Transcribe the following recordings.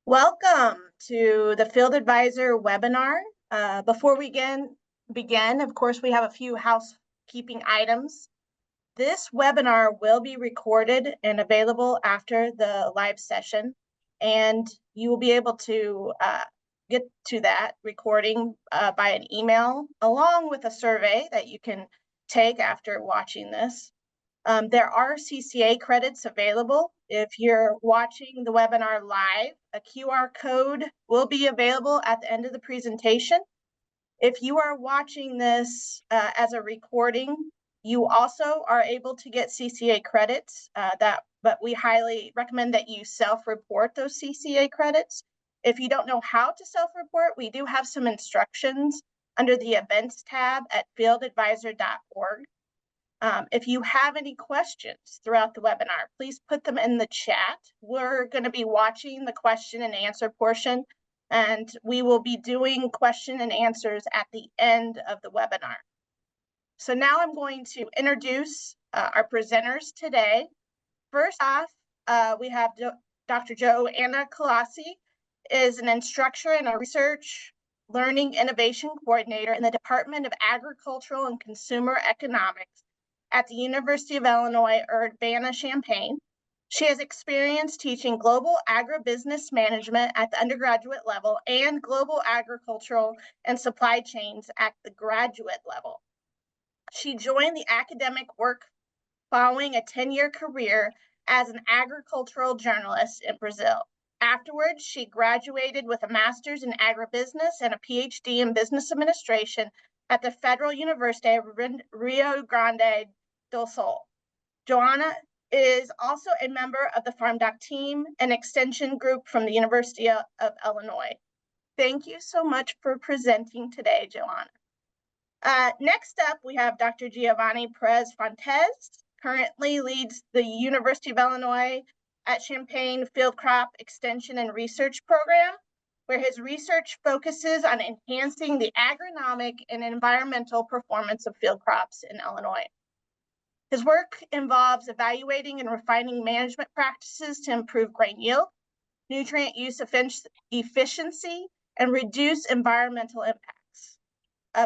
Welcome to the Field Advisor webinar. Before we begin, of course, we have a few housekeeping items. This webinar will be recorded and available after the live session, and you will be able to get to that recording by an email, along with a survey that you can take after watching this. There are CCA credits available. If you're watching the webinar live, a QR code will be available at the end of the presentation. If you are watching this as a recording, you also are able to get CCA credits, but we highly recommend that you self-report those CCA credits. If you don't know how to self-report, we do have some instructions under the events tab at fieldadvisor.org. If you have any questions throughout the webinar, please put them in the chat. We're going to be watching the question and answer portion, and we will be doing question and answers at the end of the webinar. So now I'm going to introduce our presenters today. First off, we have Dr. Joana Colussi, is an instructor and a research learning innovation coordinator in the Department of Agricultural and Consumer Economics at the University of Illinois Urbana-Champaign. She has experience teaching global agribusiness management at the undergraduate level and global agricultural and supply chains at the graduate level. She joined the academic work following a 10-year career as an agricultural journalist in Brazil. Afterwards, she graduated with a master's in agribusiness and a PhD in business administration at the Federal University of Rio Grande do Sul. Joana is also a member of the Farm Doc team, an extension group from the University of Illinois. Thank you so much for presenting today, Joana. Next up, we have Dr. Giovani Preza Fontes, currently leads the University of Illinois at Champaign Field Crop Extension and Research Program, where his research focuses on enhancing the agronomic and environmental performance of field crops in Illinois. His work involves evaluating and refining management practices to improve grain yield, nutrient use efficiency, and reduce environmental impacts.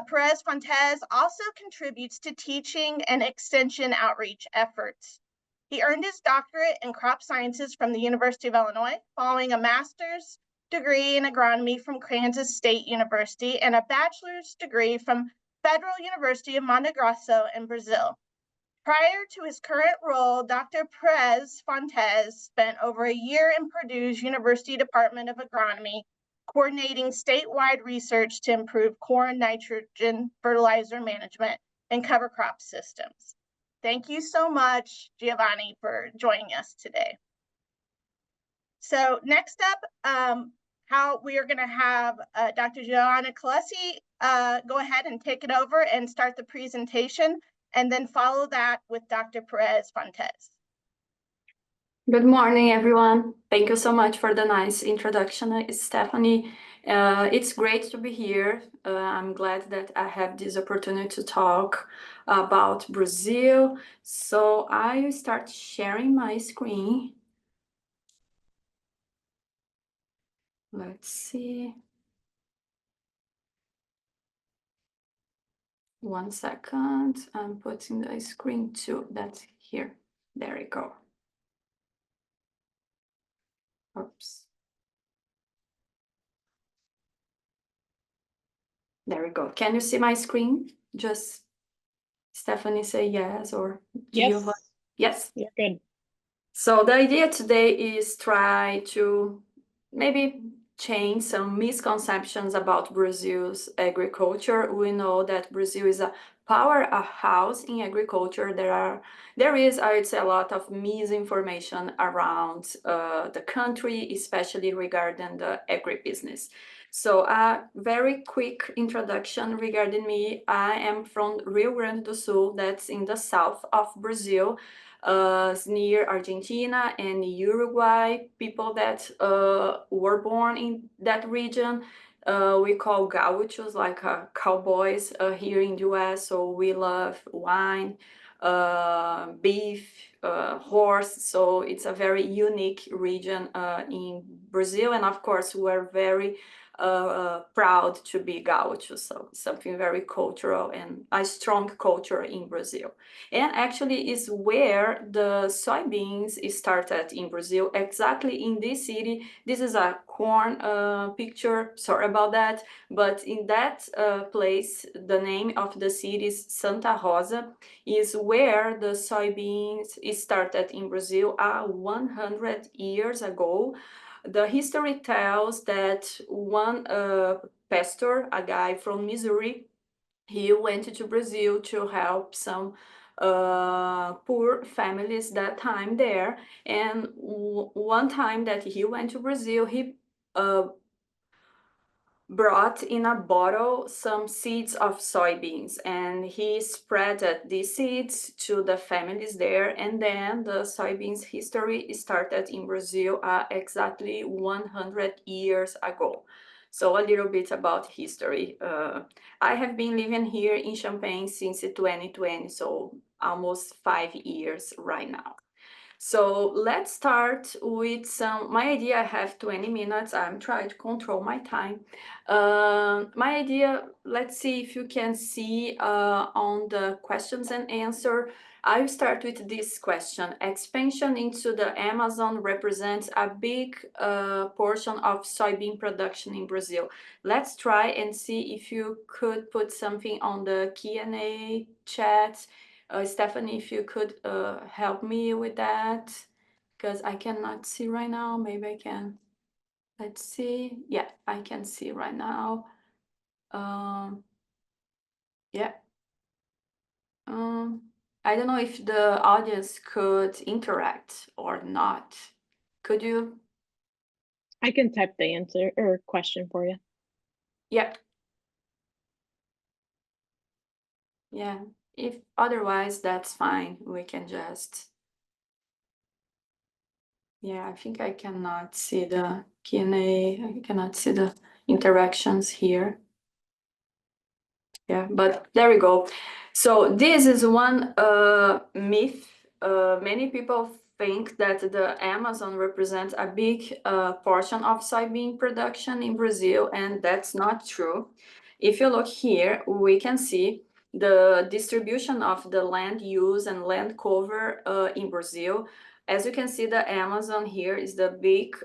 Perez Fontes also contributes to teaching and extension outreach efforts. He earned his doctorate in crop sciences from the University of Illinois, following a master's degree in agronomy from Kansas State University and a bachelor's degree from Federal University of Mato Grosso in Brazil. Prior to his current role, Dr. Preza Fontes spent over a year in Purdue's University Department of Agronomy, coordinating statewide research to improve corn nitrogen fertilizer management and cover crop systems. Thank you so much, Giovani, for joining us today. So next up, how we are going to have Dr. Joana Colussi go ahead and take it over and start the presentation, and then follow that with Dr. Perez Fontes. Good morning, everyone. Thank you so much for the nice introduction, Stephanie. It's great to be here. I'm glad that I have this opportunity to talk about Brazil. So I will start sharing my screen. Let's see. One second. I'm putting the screen too. That's here. There we go. Oops. There we go. Can you see my screen? Just Stephanie say yes or yes. Yes. Yeah, good. So the idea today is try to maybe change some misconceptions about Brazil's agriculture. We know that Brazil is a powerhouse in agriculture. There is, I would say, a lot of misinformation around the country, especially regarding the agribusiness. So a very quick introduction regarding me. I am from Rio Grande do Sul, that's in the south of Brazil. Near Argentina and Uruguay. People that were born in that region, we call gauchos, like cowboys here in the US. So we love wine, beef, horse. So it's a very unique region in Brazil. And of course, we're very proud to be Gaúcho, so something very cultural and a strong culture in Brazil. And actually is where the soybeans started in Brazil, exactly in this city. This is a corn picture, sorry about that, but in that place, the name of the city is Santa Rosa, is where the soybeans started in Brazil 100 years ago. The history tells that one pastor, a guy from Missouri, he went to Brazil to help some poor families that time there. And one time that he went to Brazil, he brought in a bottle some seeds of soybeans, and he spread these seeds to the families there. And then the soybeans history started in Brazil exactly 100 years ago. So a little bit about history. I have been living here in Champaign since 2020, so almost 5 years right now. So let's start with my idea. I have 20 minutes. I'm trying to control my time. My idea, let's see if you can see on the questions and answer. I'll start with this question. Expansion into the Amazon represents a big portion of soybean production in Brazil. Let's try and see if you could put something on the Q&A chat. Stephanie, if you could help me with that, because I cannot see right now. Maybe I can. Let's see. Yeah, I can see right now. Yeah. I don't know if the audience could interact or not. Could you? I can type the answer or question for you. Yeah. Yeah. If otherwise, that's fine. We can just. Yeah, I think I cannot see the Q&A. I cannot see the interactions here. Yeah, but there we go. So this is one myth. Many people think that the Amazon represents a big portion of soybean production in Brazil, and that's not true. If you look here, we can see the distribution of the land use and land cover in Brazil. As you can see, the Amazon here is the big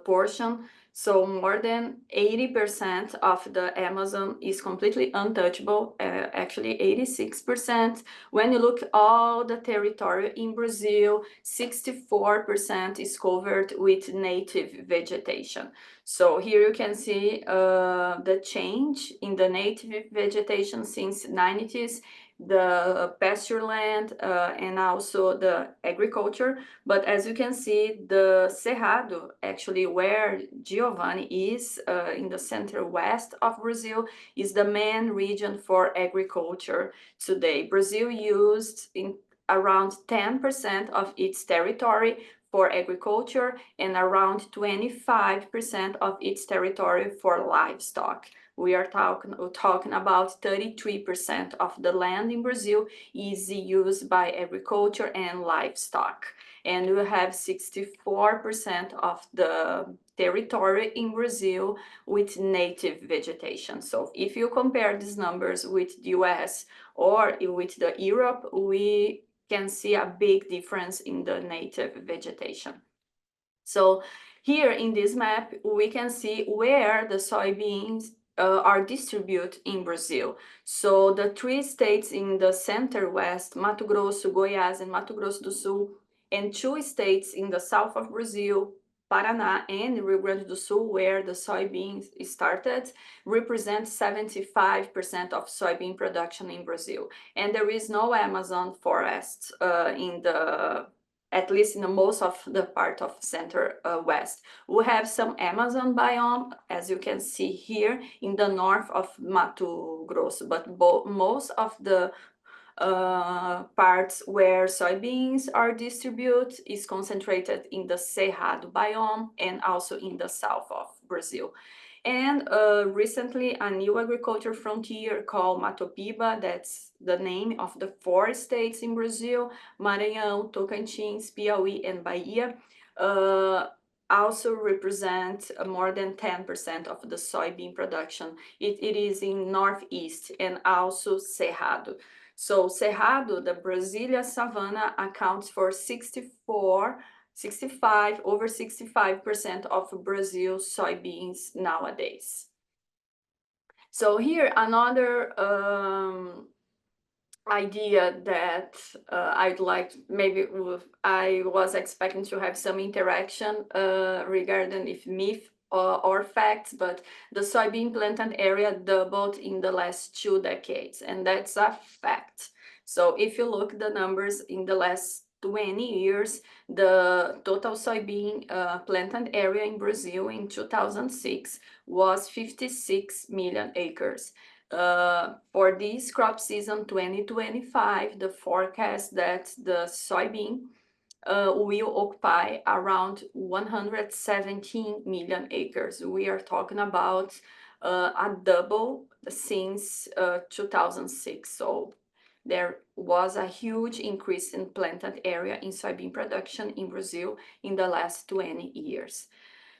portion. So more than 80% of the Amazon is completely untouchable, actually 86%. When you look all the territory in Brazil, 64% is covered with native vegetation. So here you can see the change in the native vegetation since 90s, the pasture land and also the agriculture. But as you can see, the Cerrado, actually where Giovani is in the center west of Brazil, is the main region for agriculture today. Brazil used in around 10% of its territory for agriculture and around 25% of its territory for livestock. We are talking about 33% of the land in Brazil is used by agriculture and livestock. And we have 64% of the territory in Brazil with native vegetation. So if you compare these numbers with the US or with the Europe, we can see a big difference in the native vegetation. So here in this map, we can see where the soybeans are distributed in Brazil. So the 3 states in the center west, Mato Grosso, Goiás, and Mato Grosso do Sul, and 2 states in the south of Brazil, Paraná and Rio Grande do Sul, where the soybeans started, represent 75% of soybean production in Brazil. And there is no Amazon forest in the at least in the most of the part of center west. We have some Amazon biome, as you can see here, in the north of Mato Grosso, but most of the parts where soybeans are distributed is concentrated in the Cerrado biome and also in the south of Brazil. And recently, a new agriculture frontier called Mato Piba, that's the name of the 4 states in Brazil, Maranhão, Tocantins, Piauí, and Bahia, also represent more than 10% of the soybean production. It is in Northeast and also Cerrado. So Cerrado, the Brasilia savanna, accounts for 65% of Brazil's soybeans nowadays. So here another idea that I'd like, maybe I was expecting to have some interaction regarding if myth or facts, but the soybean planted area doubled in the last 2 decades, and that's a fact. So if you look the numbers in the last 20 years, the total soybean planted area in Brazil in 2006 was 56 million acres. For this crop season 2025, the forecast that the soybean will occupy around 117 million acres. We are talking about a double since 2006. So there was a huge increase in planted area in soybean production in Brazil in the last 20 years.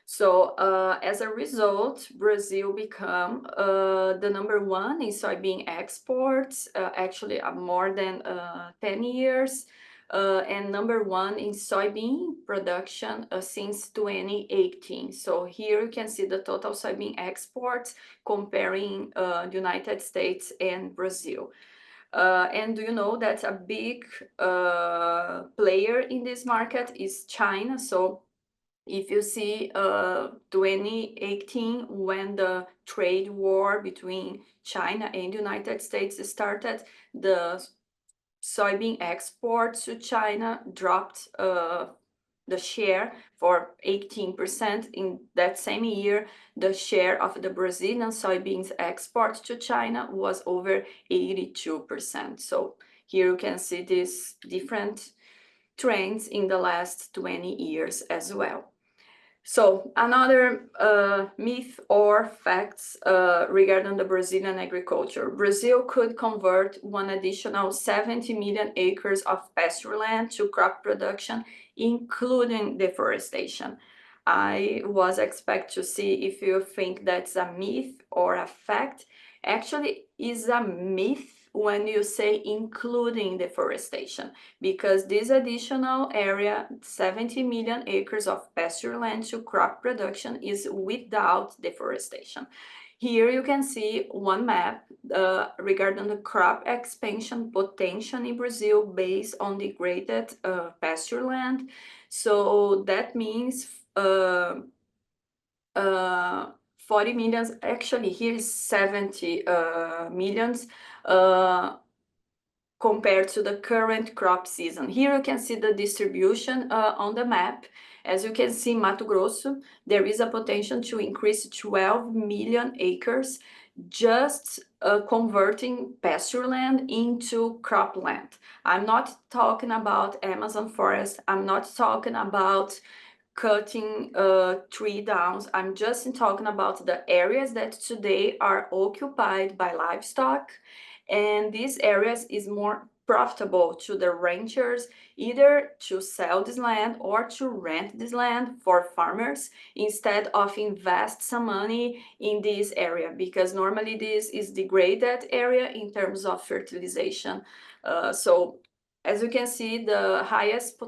So as a result, Brazil become the #1 in soybean exports, actually more than 10 years, and #1 in soybean production since 2018. So here you can see the total soybean exports comparing the United States and Brazil. And do you know that a big player in this market is China? So if you see 2018, when the trade war between China and the United States started, the soybean exports to China dropped the share for 18%. In that same year, the share of the Brazilian soybeans export to China was over 82%. So here you can see these different trends in the last 20 years as well. So another myth or facts regarding the Brazilian agriculture. Brazil could convert one additional 70 million acres of pasture land to crop production, including deforestation. I was expect to see if you think that's a myth or a fact. Actually, is a myth when you say including deforestation, because this additional area, 70 million acres of pasture land to crop production, is without deforestation. Here you can see one map regarding the crop expansion potential in Brazil based on degraded pasture land. So that means 40 millions, actually here is 70 millions compared to the current crop season. Here you can see the distribution on the map. As you can see, Mato Grosso, there is a potential to increase 12 million acres just converting pasture land into crop land. I'm not talking about Amazon forest. I'm not talking about cutting tree downs. I'm just talking about the areas that today are occupied by livestock, and these areas is more profitable to the ranchers, either to sell this land or to rent this land for farmers instead of invest some money in this area, because normally this is degraded area in terms of fertilization. So as you can see, the highest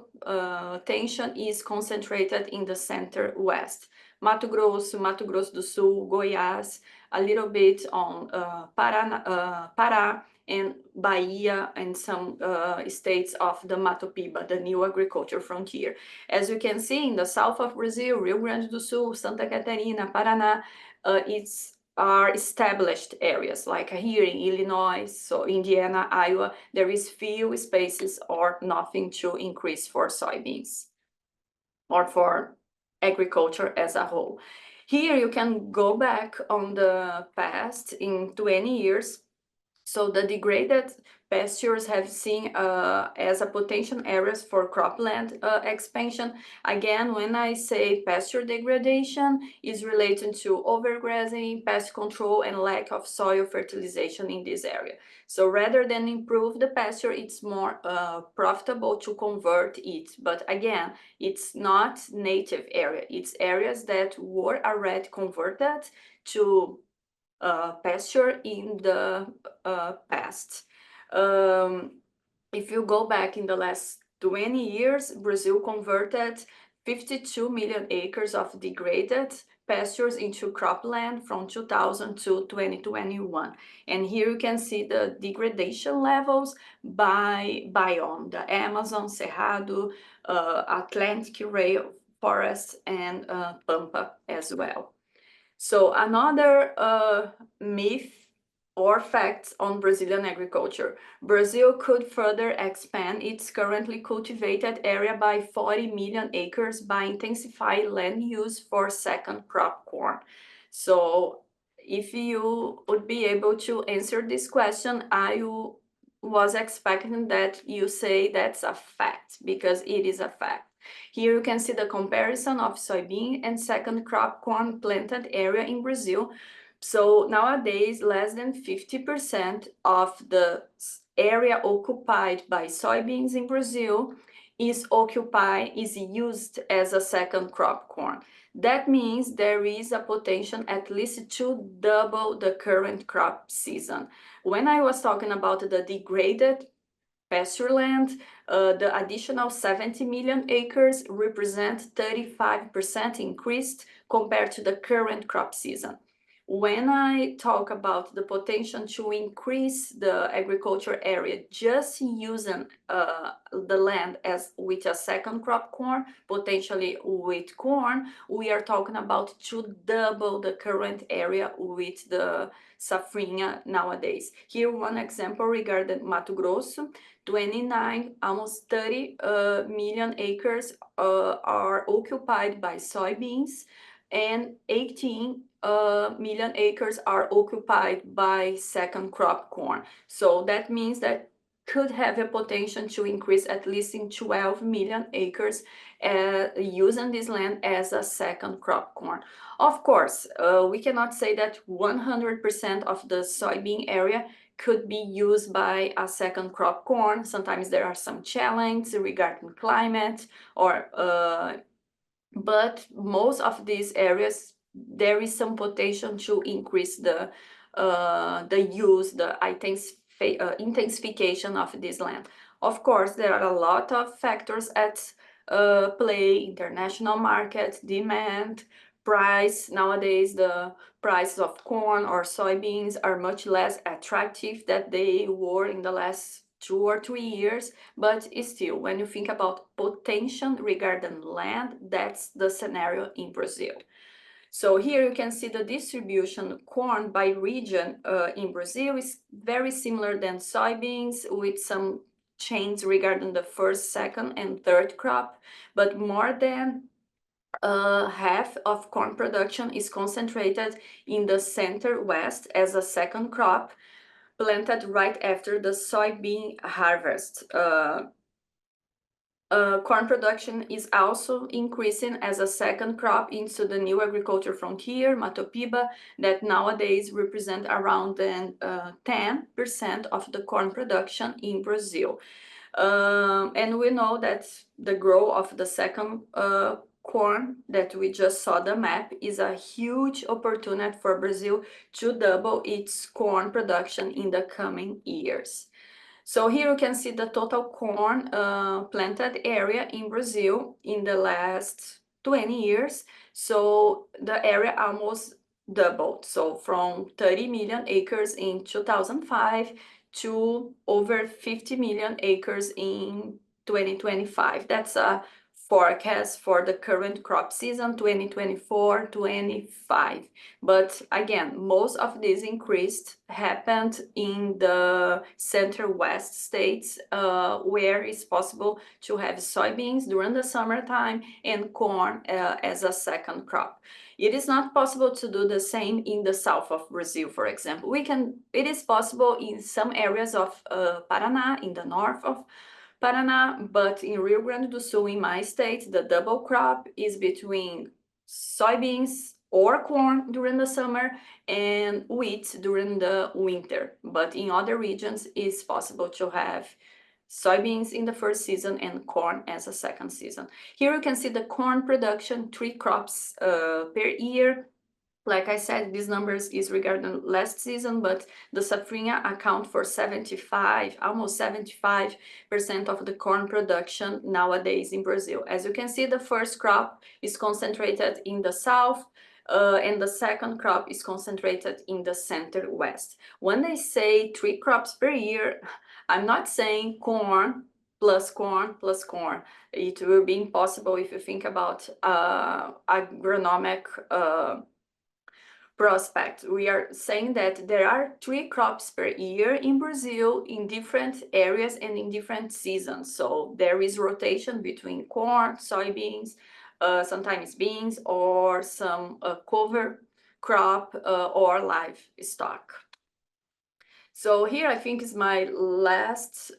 tension is concentrated in the center west. Mato Grosso do Sul, Goiás, a little bit on Pará and Bahia, and some states of the Mato Piba, the new agriculture frontier. As you can see, in the south of Brazil, Rio Grande do Sul, Santa Catarina, Paraná, are established areas, like here in Illinois, so Indiana, Iowa, there is few spaces or nothing to increase for soybeans or for agriculture as a whole. Here you can go back on the past in 20 years So the degraded pastures have seen as a potential areas for cropland expansion. Again, when I say pasture degradation, is related to overgrazing, pest control, and lack of soil fertilization in this area. So rather than improve the pasture, it's more profitable to convert it. But again, it's not native area. It's areas that were already converted to pasture in the past. If you go back in the last 20 years, Brazil converted 52 million acres of degraded pastures into cropland from 2000 to 2021. And here you can see the degradation levels by biome, the Amazon, Cerrado, Atlantic rainforest, and Pampa as well. So another myth or facts on Brazilian agriculture. Brazil could further expand its currently cultivated area by 40 million acres by intensifying land use for second crop corn. So if you would be able to answer this question, I was expecting that you say that's a fact, because it is a fact. Here you can see the comparison of soybean and second crop corn planted area in Brazil. So nowadays, less than 50% of the area occupied by soybeans in Brazil is used as a second crop corn. That means there is a potential at least to double the current crop season. When I was talking about the degraded pasture land, the additional 70 million acres represent 35% increase compared to the current crop season. When I talk about the potential to increase the agriculture area just using the land as with a second crop corn, potentially with corn, we are talking about to double the current area with the safrinha nowadays. Here one example regarding Mato Grosso, 29, almost 30 million acres are occupied by soybeans, and 18 million acres are occupied by second crop corn. So that means that could have a potential to increase at least in 12 million acres using this land as a second crop corn. Of course, we cannot say that 100% of the soybean area could be used by a second crop corn. Sometimes there are some challenges regarding climate or but most of these areas there is some potential to increase the use, the intensification of this land. Of course, there are a lot of factors at play: international market, demand, price. Nowadays, the prices of corn or soybeans are much less attractive than they were in the last 2 or 3 years, but still, when you think about potential regarding land, that's the scenario in Brazil. So here you can see the distribution of corn by region in Brazil is very similar than soybeans, with some change regarding the first, second, and third crop, but more than half of corn production is concentrated in the center west as a second crop, planted right after the soybean harvest. Corn production is also increasing as a second crop into the new agriculture frontier, Mato Piba, that nowadays represent around 10% of the corn production in Brazil. And we know that the growth of the second corn that we just saw the map is a huge opportunity for Brazil to double its corn production in the coming years. So here you can see the total corn planted area in Brazil in the last 20 years. So the area almost doubled. So from 30 million acres in 2005 to over 50 million acres in 2025. That's a forecast for the current crop season 2024-25. But again, most of this increase happened in the center-west states, where it's possible to have soybeans during the summertime and corn as a second crop. It is not possible to do the same in the south of Brazil, for example. It is possible in some areas of Paraná, in the north of Paraná, but in Rio Grande do Sul, in my state, the double crop is between soybeans or corn during the summer and wheat during the winter. But in other regions, it's possible to have soybeans in the first season and corn as a second season. Here you can see the corn production, 3 crops per year. Like I said, these numbers is regarding last season, but the safrinha account for 75, almost 75% of the corn production nowadays in Brazil. As you can see, the first crop is concentrated in the south, and the second crop is concentrated in the center west. When they say 3 crops per year, I'm not saying corn plus corn plus corn. It will be impossible if you think about agronomic prospect. We are saying that there are 3 crops per year in Brazil in different areas and in different seasons. So there is rotation between corn, soybeans, sometimes beans, or some cover crop or livestock. So here I think is my last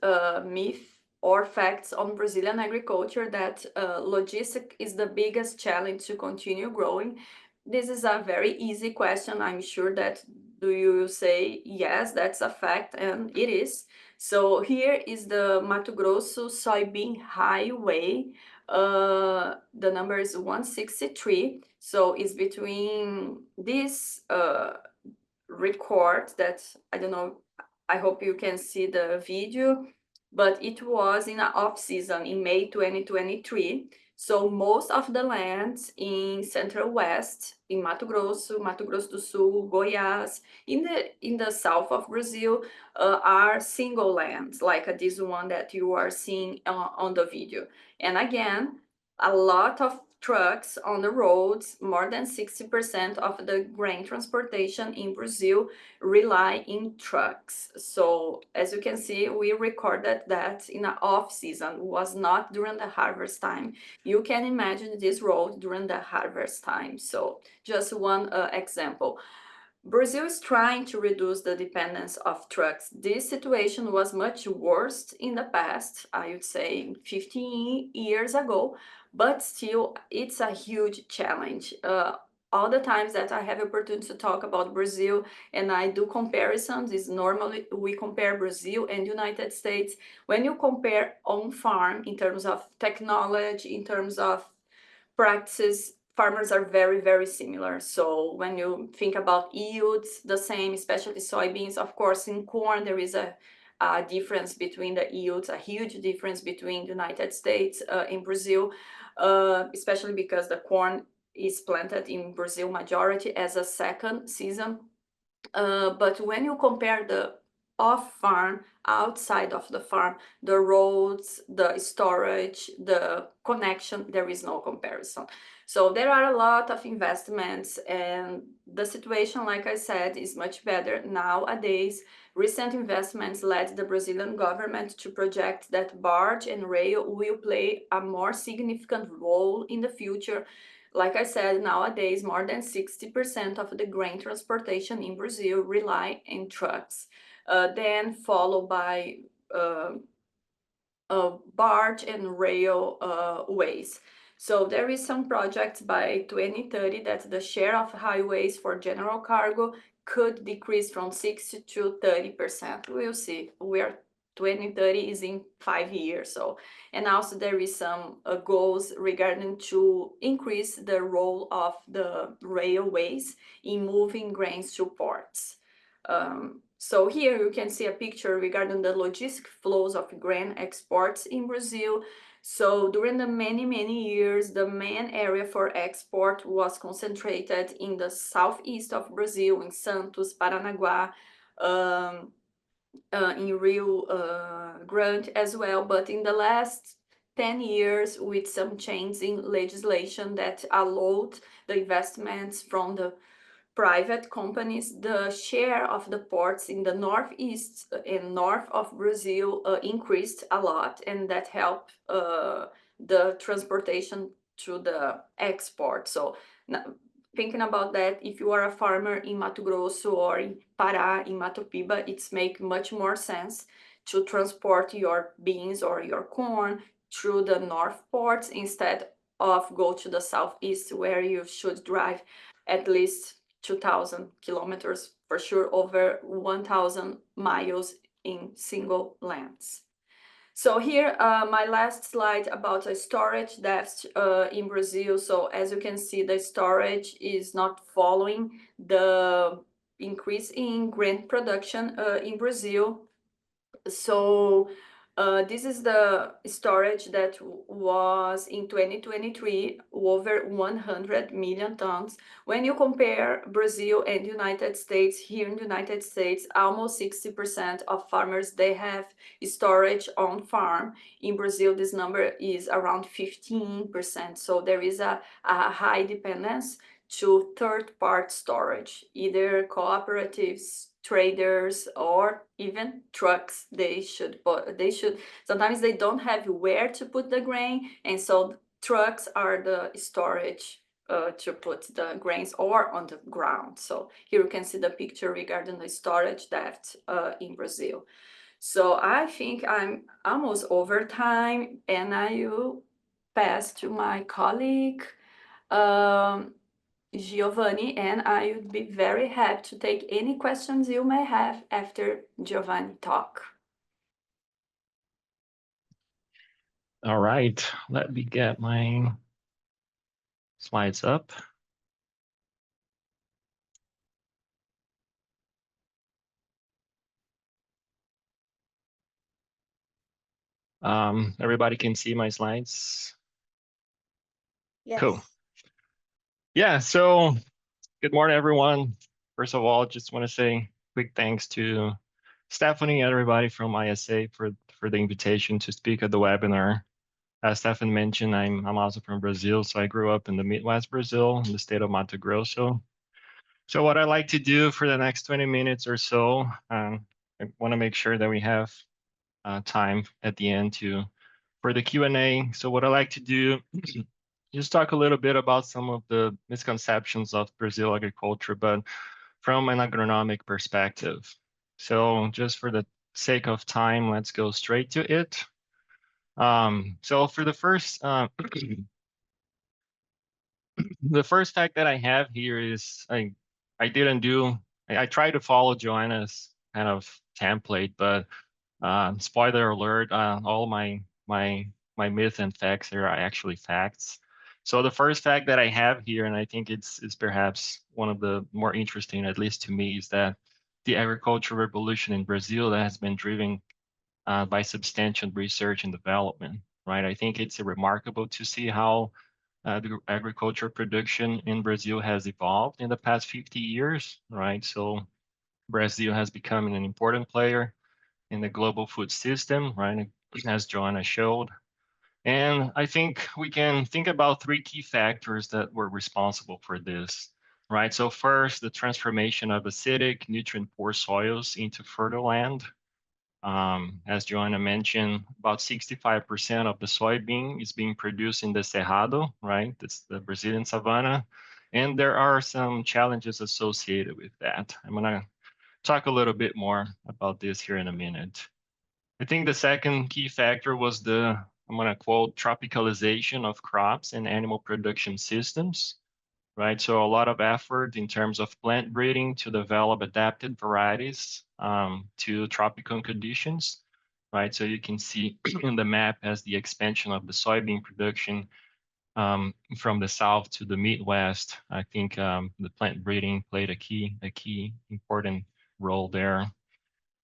myth or facts on Brazilian agriculture, that logistic is the biggest challenge to continue growing. This is a very easy question. I'm sure that you say, yes, that's a fact, and it is. So here is the Mato Grosso soybean highway. The number is 163. So it's between this record that, I don't know, I hope you can see the video, but it was in an off season in May 2023. So most of the lands in Central West, in Mato Grosso do Sul, Goiás, in the south of Brazil, are single lands, like this one that you are seeing on the video. And again, a lot of trucks on the roads. More than 60% of the grain transportation in Brazil rely in trucks. So as you can see, we recorded that in an off season, was not during the harvest time. You can imagine this road during the harvest time. So just one example. Brazil is trying to reduce the dependence of trucks. This situation was much worse in the past, I would say 15 years ago, but still it's a huge challenge. All the times that I have opportunity to talk about Brazil and I do comparisons, is normally we compare Brazil and United States. When you compare on farm in terms of technology, in terms of practices, farmers are very, very similar. So when you think about yields, the same, especially soybeans. Of course, in corn, there is a difference between the yields, a huge difference between the United States and Brazil, especially because the corn is planted in Brazil majority as a second season. But when you compare the off farm, outside of the farm, the roads, the storage, the connection, there is no comparison. So there are a lot of investments, and the situation, like I said, is much better nowadays. Recent investments led the Brazilian government to project that barge and rail will play a more significant role in the future. Like I said, nowadays, more than 60% of the grain transportation in Brazil rely on trucks, then followed by barge and rail ways. So there is some projects by 2030 that the share of highways for general cargo could decrease from 60 to 30%. We'll see. 2030 is in 5 years. So, and also there is some goals regarding to increase the role of the railways in moving grains to ports. So here you can see a picture regarding the logistic flows of grain exports in Brazil. So during the many years, the main area for export was concentrated in the southeast of Brazil, in Santos, Paranaguá, in Rio Grande as well. But in the last 10 years with some changes in legislation that allowed the investments from the private companies, the share of the ports in the northeast and north of Brazil increased a lot, and that helped the transportation to the export. So thinking about that, if you are a farmer in Mato Grosso or in Pará, in Mato Piba, it's make much more sense to transport your beans or your corn through the north ports instead of go to the southeast, where you should drive at least 2,000 kilometers, for sure over 1,000 miles in single lanes. So here, my last slide about a storage depth in Brazil. So as you can see, the storage is not following the increase in grain production in Brazil. So this is the storage that was in 2023, over 100 million tons. When you compare Brazil and United States, here in the United States, almost 60% of farmers, they have storage on farm. In Brazil, this number is around 15%. So there is a high dependence to third-party storage, either cooperatives, traders, or even trucks. They should sometimes they don't have where to put the grain, and so trucks are the storage to put the grains or on the ground. So here you can see the picture regarding the storage depth in Brazil. So I think I'm almost over time, and I will pass to my colleague Giovani, and I would be very happy to take any questions you may have after Giovani talk. All right, let me get my slides up. Everybody can see my slides? Yes. Cool. Yeah, so good morning, everyone. First of all, just want to say quick thanks to Stephanie and everybody from ISA for the invitation to speak at the webinar. As Stefan mentioned, I'm also from Brazil, so I grew up in the Midwest Brazil, in the state of Mato Grosso. So what I like to do for the next 20 minutes or so, I want to make sure that we have time at the end for the Q&A. So what I like to do, just talk a little bit about some of the misconceptions of Brazil agriculture, but from an agronomic perspective. So just for the sake of time, let's go straight to it. So for the first, the first fact that I have here is I tried to follow Joanna's kind of template, but spoiler alert, all my myths and facts are actually facts. So the first fact that I have here, and I think it's perhaps one of the more interesting, at least to me, is that the agricultural revolution in Brazil that has been driven by substantial research and development, right? I think it's remarkable to see how the agricultural production in Brazil has evolved in the past 50 years, right? So Brazil has become an important player in the global food system, right? As Joanna showed. And I think we can think about three key factors that were responsible for this, right? So first, the transformation of acidic, nutrient-poor soils into fertile land. As Joanna mentioned, about 65% of the soybean is being produced in the Cerrado, right? That's the Brazilian savanna. And there are some challenges associated with that. I'm gonna talk a little bit more about this here in a minute. I think the second key factor was I'm gonna quote, tropicalization of crops and animal production systems, right? So a lot of effort in terms of plant breeding to develop adapted varieties to tropical conditions, right? So you can see in the map as the expansion of the soybean production from the south to the Midwest. I think the plant breeding played a key important role there.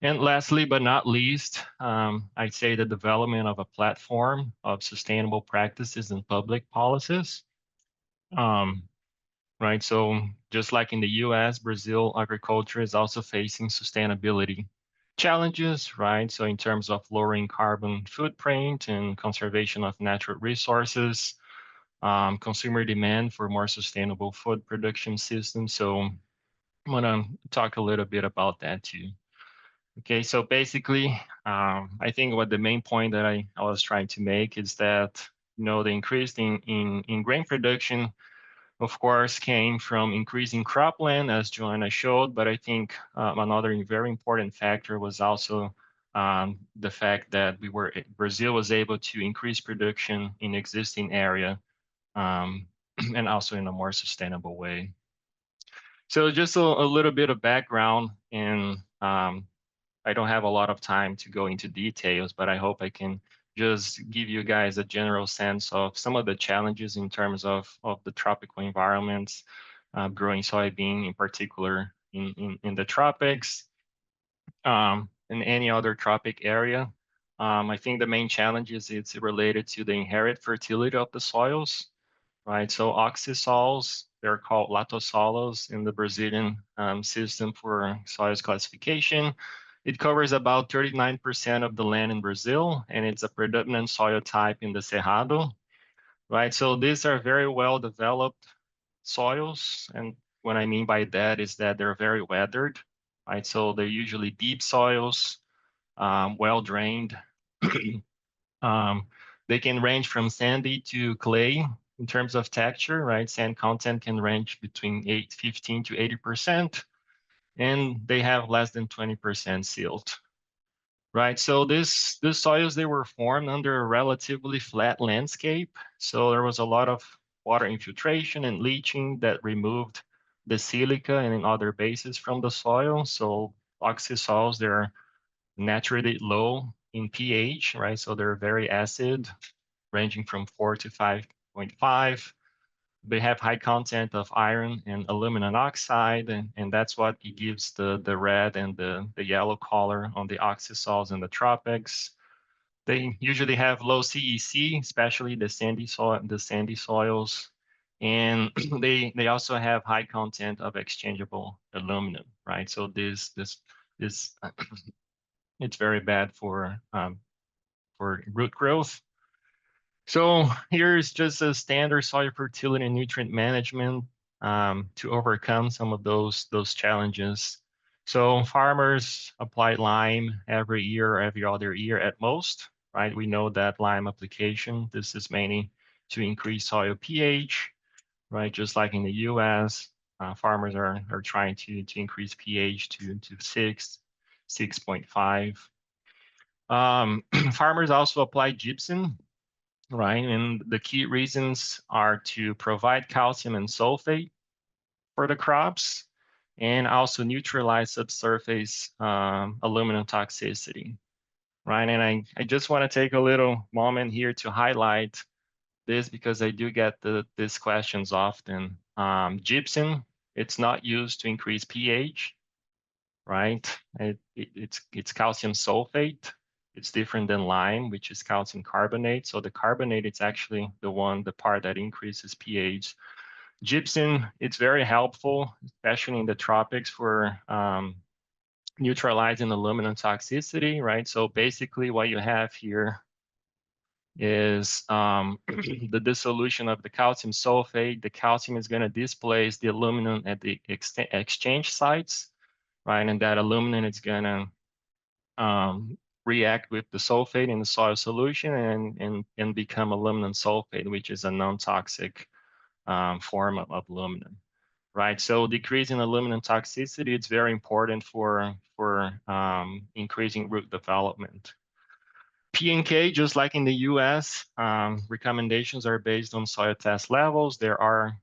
And lastly, but not least, I'd say the development of a platform of sustainable practices and public policies. Right, so just like in the US, Brazil agriculture is also facing sustainability challenges, right? So in terms of lowering carbon footprint and conservation of natural resources, consumer demand for more sustainable food production systems. So I'm gonna talk a little bit about that too. Okay, so basically, I think what the main point that I was trying to make is that, the increase in grain production, of course, came from increasing cropland, as Joanna showed, but I think another very important factor was also the fact that Brazil was able to increase production in existing area, and also in a more sustainable way. So just a little bit of background, and I don't have a lot of time to go into details, but I hope I can just give you guys a general sense of some of the challenges in terms of the tropical environments, growing soybean in particular in the tropics, in any other tropic area. I think the main challenge is it's related to the inherent fertility of the soils, right? So oxysols, they're called latosolos in the Brazilian system for soils classification. It covers about 39% of the land in Brazil, and it's a predominant soil type in the Cerrado, right? So these are very well developed soils, and what I mean by that is that they're very weathered, right? So they're usually deep soils, well drained. They can range from sandy to clay in terms of texture, right? Sand content can range between 15 to 80%, and they have less than 20% silt, right? So these soils, they were formed under a relatively flat landscape. So there was a lot of water infiltration and leaching that removed the silica and other bases from the soil. So oxysols, they're naturally low in pH, right? So they're very acid, ranging from 4 to 5.5. They have high content of iron and aluminum oxide, and that's what gives the red and the yellow color on the oxysols in the tropics. They usually have low CEC, especially the sandy soils, and they also have high content of exchangeable aluminum, right? So this it's very bad for root growth. So here's just a standard soil fertility and nutrient management to overcome some of those challenges. So farmers apply lime every year or every other year at most, right? We know that lime application, this is mainly to increase soil pH, right? Just like in the US, farmers are trying to increase pH to 6.5. Farmers also apply gypsum, right? And the key reasons are to provide calcium and sulfate for the crops and also neutralize subsurface aluminum toxicity, right? And I just want to take a little moment here to highlight this because I do get these questions often. Gypsum, it's not used to increase pH, right? It's calcium sulfate. It's different than lime, which is calcium carbonate. So the carbonate, it's actually the part that increases pH. Gypsum, it's very helpful, especially in the tropics for neutralizing aluminum toxicity, right? So basically what you have here is the dissolution of the calcium sulfate. The calcium is going to displace the aluminum at the exchange sites, right? And that aluminum is going to react with the sulfate in the soil solution and become aluminum sulfate, which is a non-toxic form of aluminum, right? So decreasing aluminum toxicity, it's very important for increasing root development. P&K, just like in the US, recommendations are based on soil test levels. There are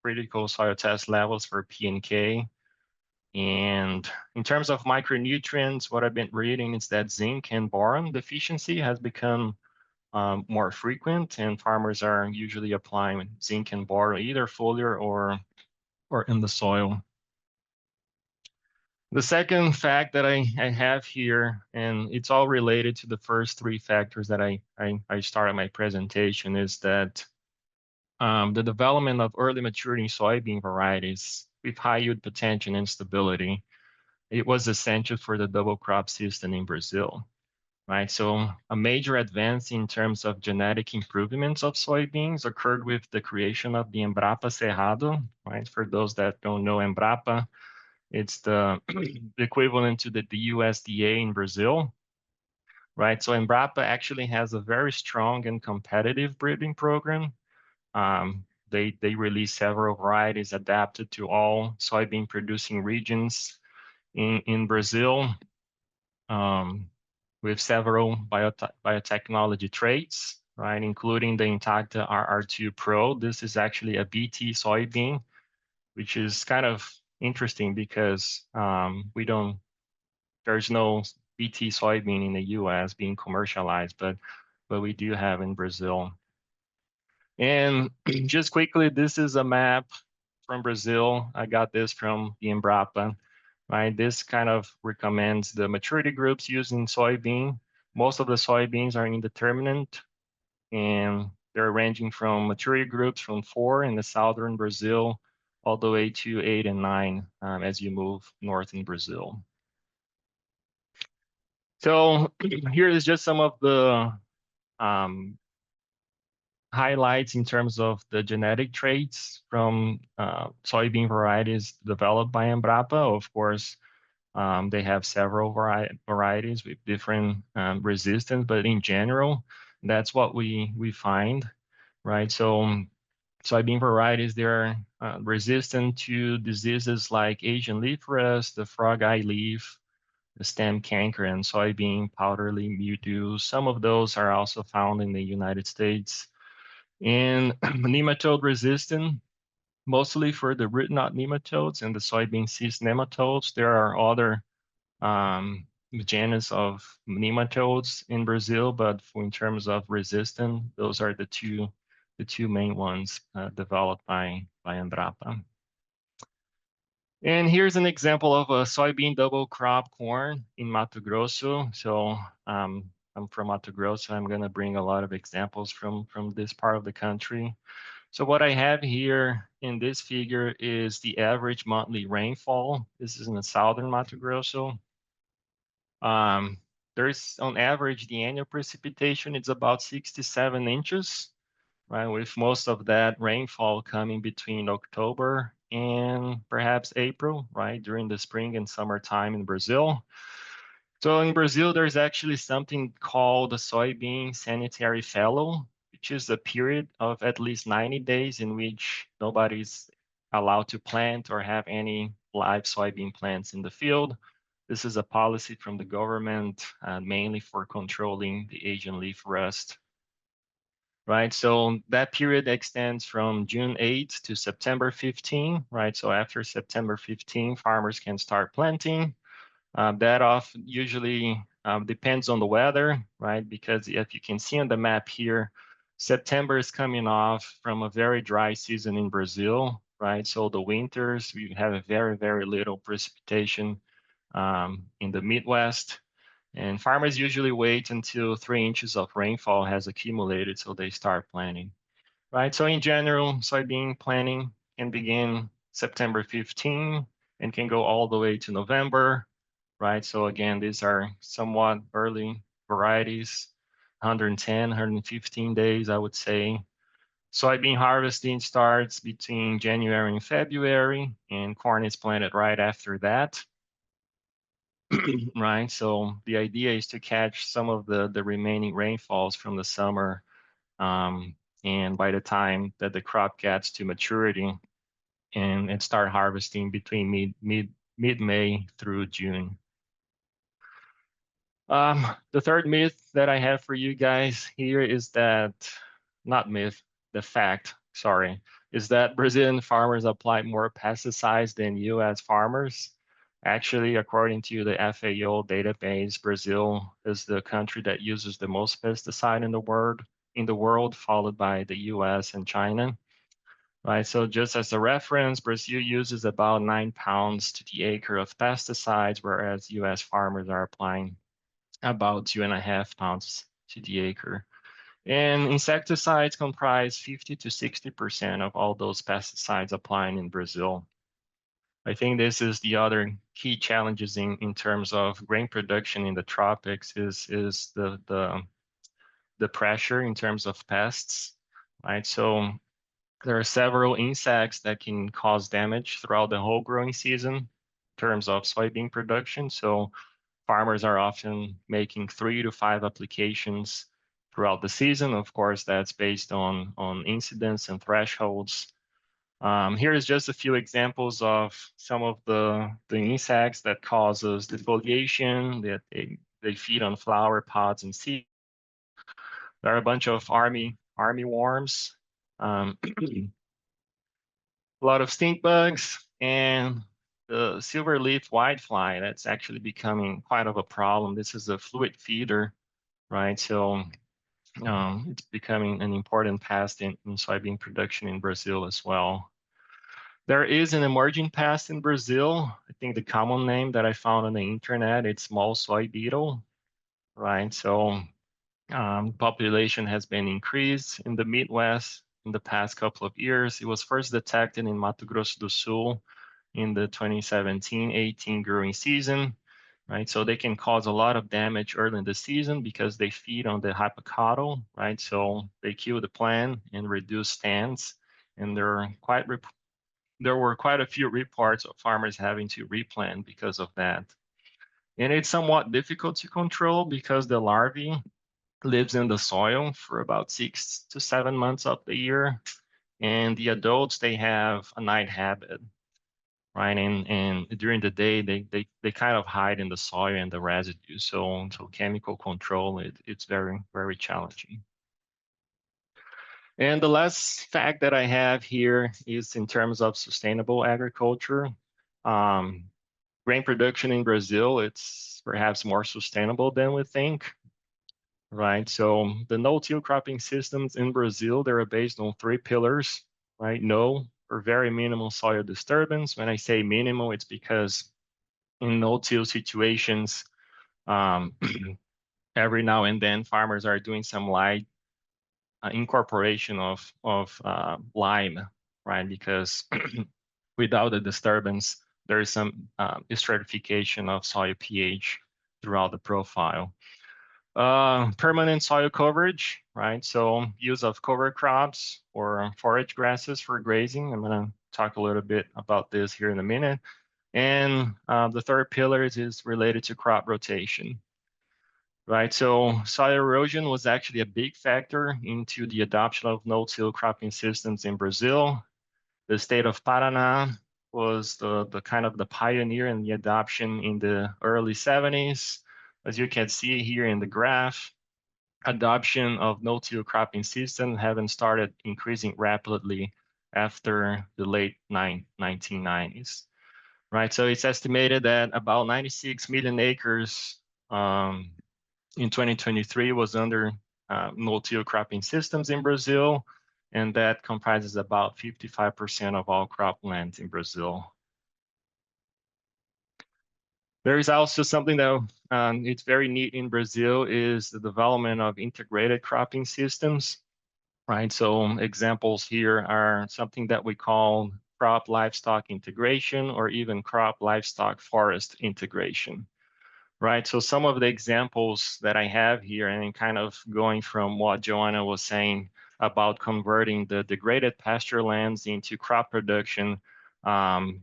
critical soil test levels for P&K. And in terms of micronutrients, what I've been reading is that zinc and boron deficiency has become more frequent, and farmers are usually applying zinc and boron either foliar or in the soil. The second fact that I have here, and it's all related to the first three factors that I started my presentation, is that the development of early maturing soybean varieties with high yield potential and stability, it was essential for the double crop system in Brazil, right? So a major advance in terms of genetic improvements of soybeans occurred with the creation of the Embrapa Cerrado, right? For those that don't know Embrapa, it's the equivalent to the USDA in Brazil, right? So Embrapa actually has a very strong and competitive breeding program. They release several varieties adapted to all soybean producing regions in Brazil, with several biotechnology traits, right, including the Intacta RR2 Pro. This is actually a BT soybean, which is kind of interesting because there's no BT soybean in the US being commercialized, but we do have in Brazil. And just quickly, this is a map from Brazil. I got this from the Embrapa, right? This kind of recommends the maturity groups used in soybean. Most of the soybeans are indeterminate, and they're ranging from maturity groups from 4 in the southern Brazil all the way to 8 and 9 as you move north in Brazil. So here is just some of the highlights in terms of the genetic traits from soybean varieties developed by Embrapa. Of course, they have several varieties with different resistance, but in general, that's what we find, right? So soybean varieties, they're resistant to diseases like Asian leaf rust, the frog eye leaf, the stem canker, and soybean powdery mildew. Some of those are also found in the United States. And nematode resistant, mostly for the root knot nematodes and the soybean cyst nematodes. There are other genus of nematodes in Brazil, but in terms of resistance, those are the two main ones developed by Embrapa. And here's an example of a soybean double crop corn in Mato Grosso. So I'm from Mato Grosso. I'm going to bring a lot of examples from this part of the country. So what I have here in this figure is the average monthly rainfall. This is in the southern Mato Grosso. There's on average, the annual precipitation is about 67 inches, right? With most of that rainfall coming between October and perhaps April, right? During the spring and summer time in Brazil. So in Brazil, there's actually something called the soybean sanitary fallow, which is a period of at least 90 days in which nobody's allowed to plant or have any live soybean plants in the field. This is a policy from the government, mainly for controlling the Asian leaf rust, right? So that period extends from June 8th to September 15, right? So after September 15, farmers can start planting. That usually depends on the weather, right? Because if you can see on the map here, September is coming off from a very dry season in Brazil, right? So the winters, we have a very, very little precipitation in the Midwest. And farmers usually wait until 3 inches of rainfall has accumulated so they start planting, right? So in general, soybean planting can begin September 15 and can go all the way to November, right? So again, these are somewhat early varieties, 110, 115 days, I would say. Soybean harvesting starts between January and February, and corn is planted right after that. Right, so the idea is to catch some of the remaining rainfalls from the summer, and by the time that the crop gets to maturity, and start harvesting between mid-May through June. The third myth that I have for you guys here is that, not myth, the fact, sorry, is that Brazilian farmers apply more pesticides than US farmers. Actually, according to the FAO database, Brazil is the country that uses the most pesticide in the world, followed by the US and China. Right, so just as a reference, Brazil uses about 9 pounds to the acre of pesticides, whereas US farmers are applying about 2.5 pounds to the acre. And insecticides comprise 50 to 60% of all those pesticides applying in Brazil. I think this is the other key challenges in terms of grain production in the tropics is the pressure in terms of pests, right? So there are several insects that can cause damage throughout the whole growing season in terms of soybean production. So farmers are often making 3 to 5 applications throughout the season. Of course, that's based on incidence and thresholds. Here is just a few examples of some of the insects that causes defoliation, that they feed on flower pods and seeds. There are a bunch of army worms, a lot of stink bugs, and the silver leaf whitefly. That's actually becoming quite of a problem. This is a fluid feeder, right? So it's becoming an important pest in soybean production in Brazil as well. There is an emerging pest in Brazil. I think the common name that I found on the internet, it's small soy beetle, right? So population has been increased in the Midwest in the past couple of years. It was first detected in Mato Grosso do Sul in the 2017-18 growing season, right? So they can cause a lot of damage early in the season because they feed on the hypocotyl, right? So they kill the plant and reduce stands, and there were quite a few reports of farmers having to replant because of that. And it's somewhat difficult to control because the larvae lives in the soil for about 6 to 7 months of the year. And the adults, they have a night habit, right? And during the day, they kind of hide in the soil and the residue. So chemical control, it's very, very challenging. And the last fact that I have here is in terms of sustainable agriculture. Grain production in Brazil, it's perhaps more sustainable than we think, right? So the no-till cropping systems in Brazil, they're based on 3 pillars, right? No or very minimal soil disturbance. When I say minimal, it's because in no-till situations, every now and then farmers are doing some light incorporation of lime, right? Because without the disturbance, there is some stratification of soil pH throughout the profile. Permanent soil coverage, right? So use of cover crops or forage grasses for grazing. I'm gonna talk a little bit about this here in a minute. And the third pillar is related to crop rotation, right? So soil erosion was actually a big factor into the adoption of no-till cropping systems in Brazil. The state of Paraná was the kind of the pioneer in the adoption in the early 70s. As you can see here in the graph, adoption of no-till cropping system having started increasing rapidly after the late 1990s, right? So it's estimated that about 96 million acres in 2023 was under no-till cropping systems in Brazil, and that comprises about 55% of all cropland in Brazil. There is also something that it's very neat in Brazil is the development of integrated cropping systems, right? So examples here are something that we call crop livestock integration or even crop livestock forest integration, right? So some of the examples that I have here and kind of going from what Joana was saying about converting the degraded pasture lands into crop production,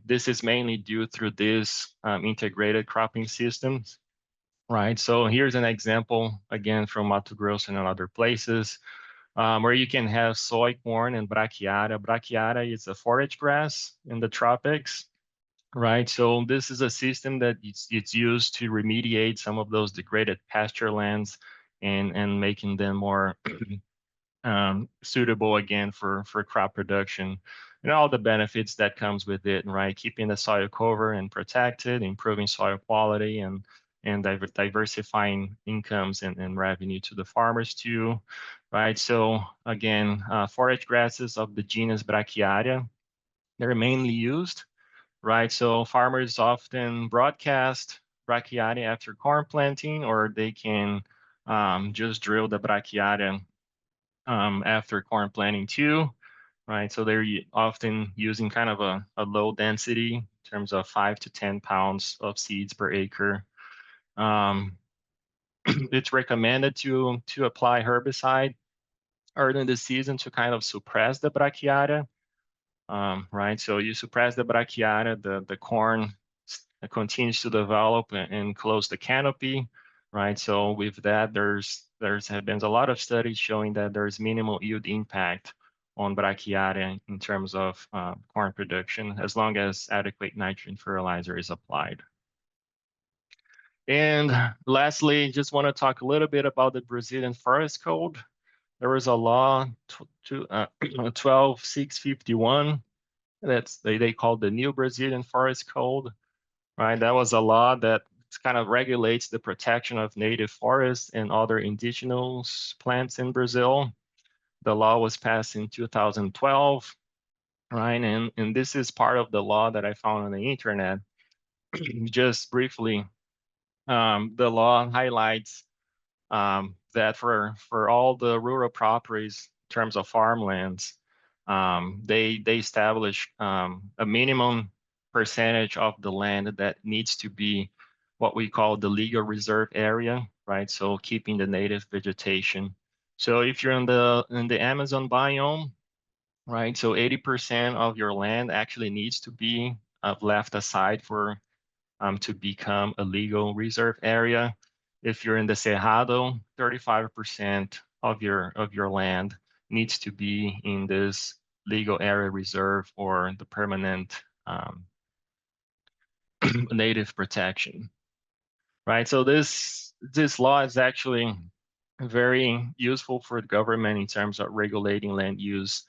this is mainly due through these integrated cropping systems, right? So here's an example, again, from Mato Grosso and other places, where you can have soy, corn, and brachiaria. Brachiaria is a forage grass in the tropics, right? So this is a system that it's used to remediate some of those degraded pasture lands and making them more suitable again for crop production and all the benefits that comes with it, right? Keeping the soil cover and protected, improving soil quality and diversifying incomes and revenue to the farmers too, right? So again, forage grasses of the genus Brachiaria, they're mainly used, right? So farmers often broadcast Brachiaria after corn planting, or they can just drill the Brachiaria after corn planting too, right? So they're often using kind of a low density terms of 5 to 10 pounds of seeds per acre. It's recommended to apply herbicide early in the season to kind of suppress the brachiaria, right? So you suppress the brachiaria, the corn continues to develop and close the canopy, right? So with that, there's been a lot of studies showing that there's minimal yield impact on brachiaria in terms of corn production, as long as adequate nitrogen fertilizer is applied. And lastly, just want to talk a little bit about the Brazilian Forest Code. There was a law 12651 they called the New Brazilian Forest Code, right? That was a law that kind of regulates the protection of native forests and other indigenous plants in Brazil. The law was passed in 2012, right? And this is part of the law that I found on the internet. Just briefly, the law highlights that for all the rural properties in terms of farmlands, they establish a minimum percentage of the land that needs to be what we call the legal reserve area, right? So keeping the native vegetation. So if you're in the Amazon biome, right? So 80% of your land actually needs to be left aside for to become a legal reserve area. If you're in the Cerrado, 35% of your land needs to be in this legal area reserve or the permanent native protection, right? So this law is actually very useful for the government in terms of regulating land use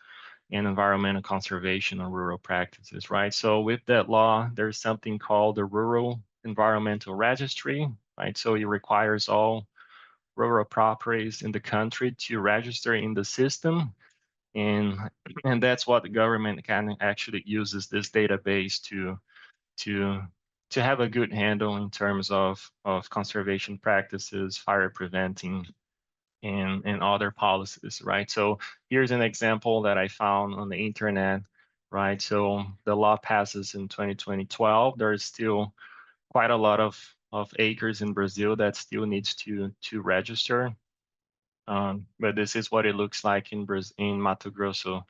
and environmental conservation and rural practices, right? So with that law, there's something called the Rural Environmental Registry, right? So it requires all rural properties in the country to register in the system. And that's what the government can actually uses this database to have a good handle in terms of conservation practices, fire preventing, and other policies, right? So here's an example that I found on the internet, right? So the law passes in 2012. There's still quite a lot of acres in Brazil that still needs to register. But this is what it looks like in Mato Grosso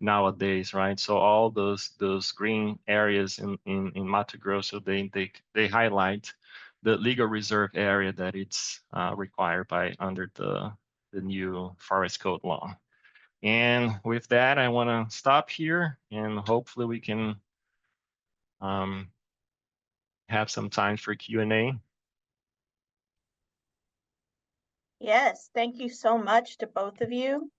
nowadays, right? So all those green areas in Mato Grosso, they highlight the legal reserve area that it's required by under the new forest code law. And with that, I want to stop here, and hopefully we can have some time for Q&A. Yes, thank you so much to both of you.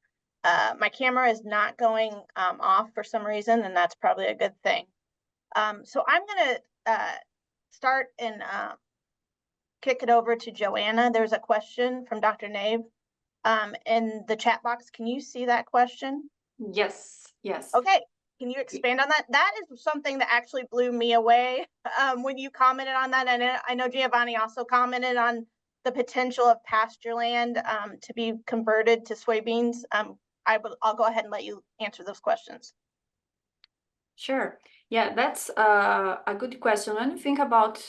My camera is not going off for some reason, and that's probably a good thing. So I'm going to start and kick it over to Joanna. There's a question from Dr. Nave in the chat box. Can you see that question? Yes, yes. Okay, can you expand on that? That is something that actually blew me away when you commented on that. And I know Giovani also commented on the potential of pasture land to be converted to soybeans. I'll go ahead and let you answer those questions. Sure. Yeah, that's a good question. When you think about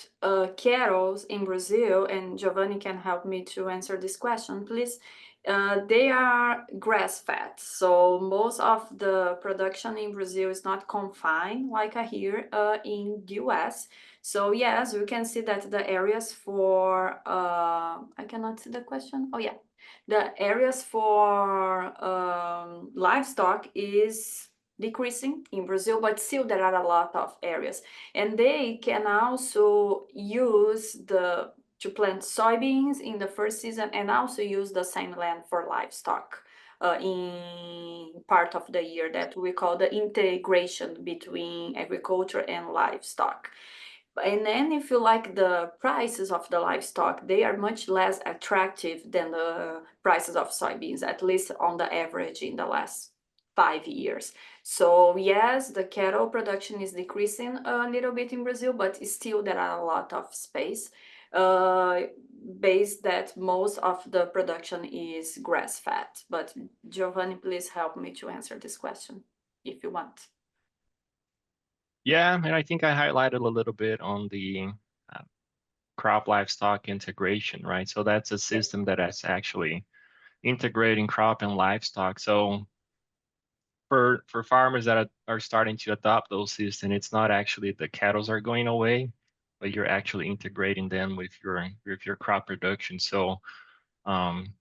cattle in Brazil, and Giovani can help me to answer this question, please. They are grass-fed, so most of the production in Brazil is not confined like here in the US. So yes, we can see that the areas for I cannot see the question. Oh yeah, the areas for livestock is decreasing in Brazil, but still there are a lot of areas, and they can also use to plant soybeans in the first season and also use the same land for livestock in part of the year that we call the integration between agriculture and livestock. And then if you like the prices of the livestock, they are much less attractive than the prices of soybeans, at least on the average in the last 5 years. So yes, the cattle production is decreasing a little bit in Brazil, but still there are a lot of space based that most of the production is grass-fed. But Giovani, please help me to answer this question if you want. Yeah, and I think I highlighted a little bit on the uh, crop livestock integration, right? So that's a system that is actually integrating crop and livestock. So for farmers that are starting to adopt those systems, it's not actually the cattle's are going away, but you're actually integrating them with your crop production. So um,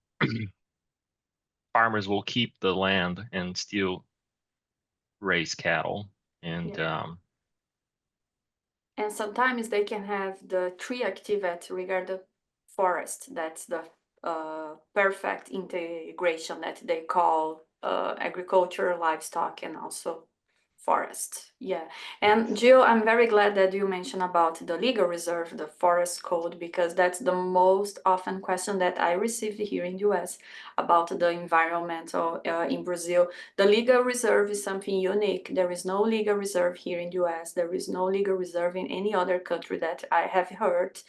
farmers will keep the land and still raise cattle. And Yeah. And sometimes they can have the tree activity regarding the forest. That's the perfect integration that they call agriculture, livestock, and also forest. Yeah. And Jill, I'm very glad that you mentioned about the legal reserve, the forest code, because that's the most often question that I received here in the US about the environmental in Brazil. The legal reserve is something unique. There is no legal reserve here in the US. There is no legal reserve in any other country that I have heard.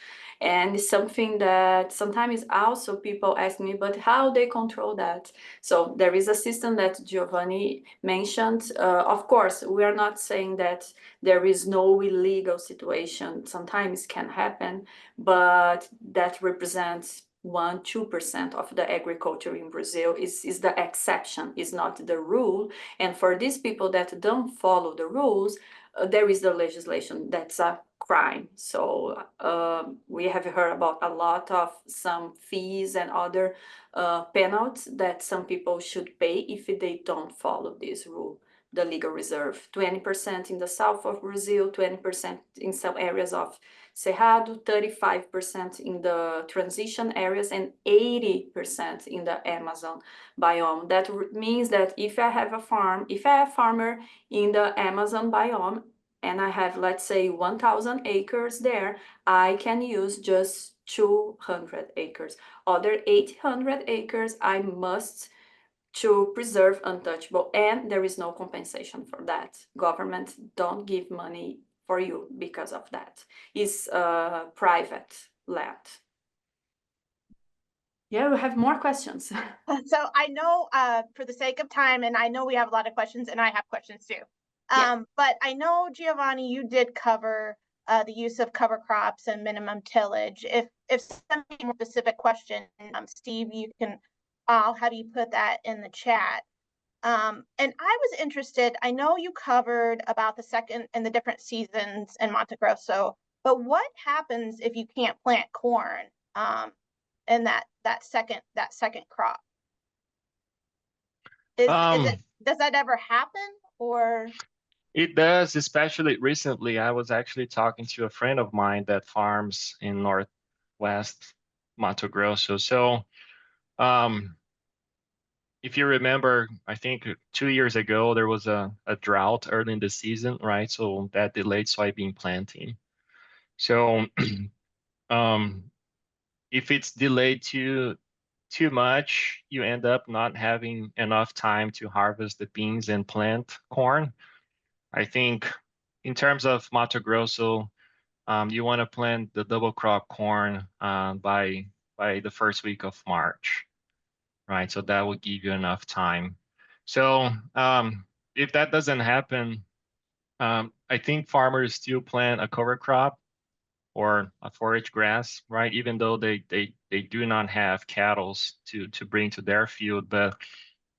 And it's something that sometimes also people ask me, but how they control that? So there is a system that Giovani mentioned. Of course, we are not saying that there is no illegal situation. Sometimes can happen, but that represents 1-2% of the agriculture in Brazil is the exception, is not the rule. And for these people that don't follow the rules, there is the legislation that's a crime. So we have heard about a lot of some fees and other penalties that some people should pay if they don't follow this rule. The legal reserve, 20% in the south of Brazil, 20% in some areas of Cerrado, 35% in the transition areas, and 80% in the Amazon biome. That means that if I have a farmer in the Amazon biome, and I have, let's say, 1,000 acres there, I can use just 200 acres. Other 800 acres, I must to preserve untouchable, and there is no compensation for that. Government don't give money for you because of that. It's private land. Yeah, we have more questions. So I know, for the sake of time, and I know we have a lot of questions, and I have questions too. Yeah. But I know, Giovani, you did cover the use of cover crops and minimum tillage. If something more specific question, Steve, you can, I'll have you put that in the chat. And I was interested, I know you covered about the second and the different seasons in Mato Grosso, but what happens if you can't plant corn in that second crop? Is it, does that ever happen, or? It does, especially recently. I was actually talking to a friend of mine that farms in Northwest Mato Grosso. So, if you remember, I think 2 years ago, there was a drought early in the season, right? So that delayed soybean planting. So, um, if it's delayed too much, you end up not having enough time to harvest the beans and plant corn. I think in terms of Mato Grosso, you want to plant the double crop corn by the first week of March, right? So that will give you enough time. So if that doesn't happen, I think farmers still plant a cover crop or a forage grass, right? Even though they do not have cattle to bring to their field, but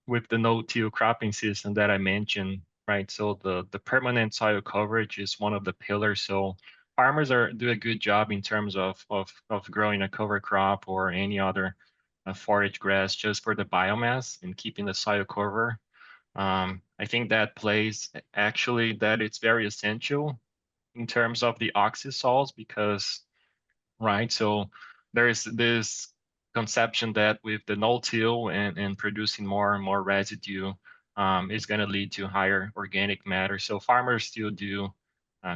with the no-till cropping system that I mentioned, right? So the permanent soil coverage is one of the pillars. So farmers do a good job in terms of growing a cover crop or any other forage grass just for the biomass and keeping the soil cover. I think that plays actually that it's very essential in terms of the oxysols because, right? So there is this conception that with the no-till and producing more and more residue is going to lead to higher organic matter. So farmers still do